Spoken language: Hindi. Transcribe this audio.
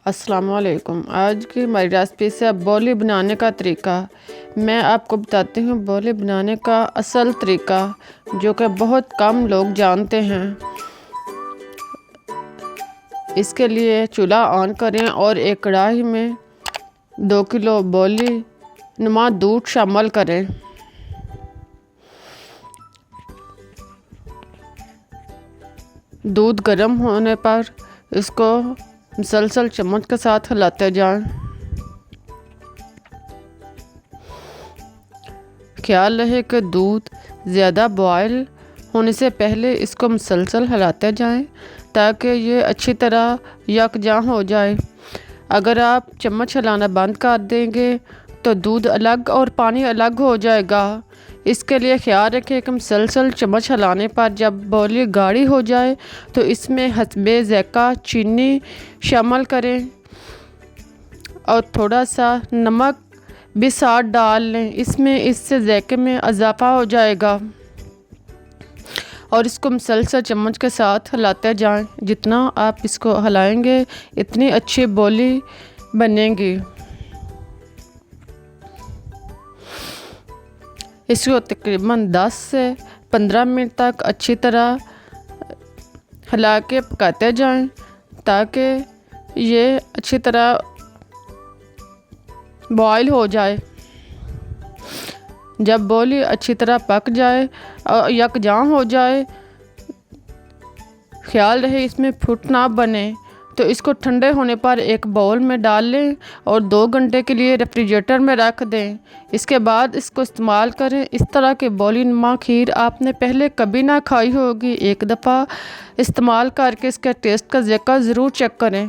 अस्सलाम वालेकुम। आज की हमारी रेसिपी से बोली बनाने का तरीका मैं आपको बताती हूँ। बोली बनाने का असल तरीका जो कि बहुत कम लोग जानते हैं। इसके लिए चूल्हा ऑन करें और एक कढ़ाई में 2 किलो बोली नुमा दूध शामिल करें। दूध गर्म होने पर इसको मुसलसल चम्मच के साथ हिलाते जाएं। ख्याल रहे कि दूध ज़्यादा बॉयल होने से पहले इसको मुसलसल हिलाते जाएं ताकि ये अच्छी तरह यकजां हो जाए। अगर आप चम्मच हिलाना बंद कर देंगे तो दूध अलग और पानी अलग हो जाएगा। इसके लिए ख्याल रखें कि मुसलसल चम्मच हिलाने पर जब बोली गाढ़ी हो जाए तो इसमें हस्बे ज़ायक़ा चीनी शामिल करें और थोड़ा सा नमक भी साथ डाल लें। इससे ज़ायक़े में इजाफ़ा हो जाएगा और इसको मुसलसल चम्मच के साथ हिलाते जाएं। जितना आप इसको हिलाएंगे इतनी अच्छी बोली बनेगी। इसको तकरीबन 10 से 15 मिनट तक अच्छी तरह हिला के पकाते जाएं ताकि ये अच्छी तरह बॉयल हो जाए। जब बोली अच्छी तरह पक जाए और यकजां हो जाए, ख्याल रहे इसमें फुट ना बने, तो इसको ठंडे होने पर एक बाउल में डाल लें और 2 घंटे के लिए रेफ्रिजरेटर में रख दें। इसके बाद इसको इस्तेमाल करें। इस तरह के बोली नुमा खीर आपने पहले कभी ना खाई होगी। एक दफ़ा इस्तेमाल करके इसके टेस्ट का जायका ज़रूर चेक करें।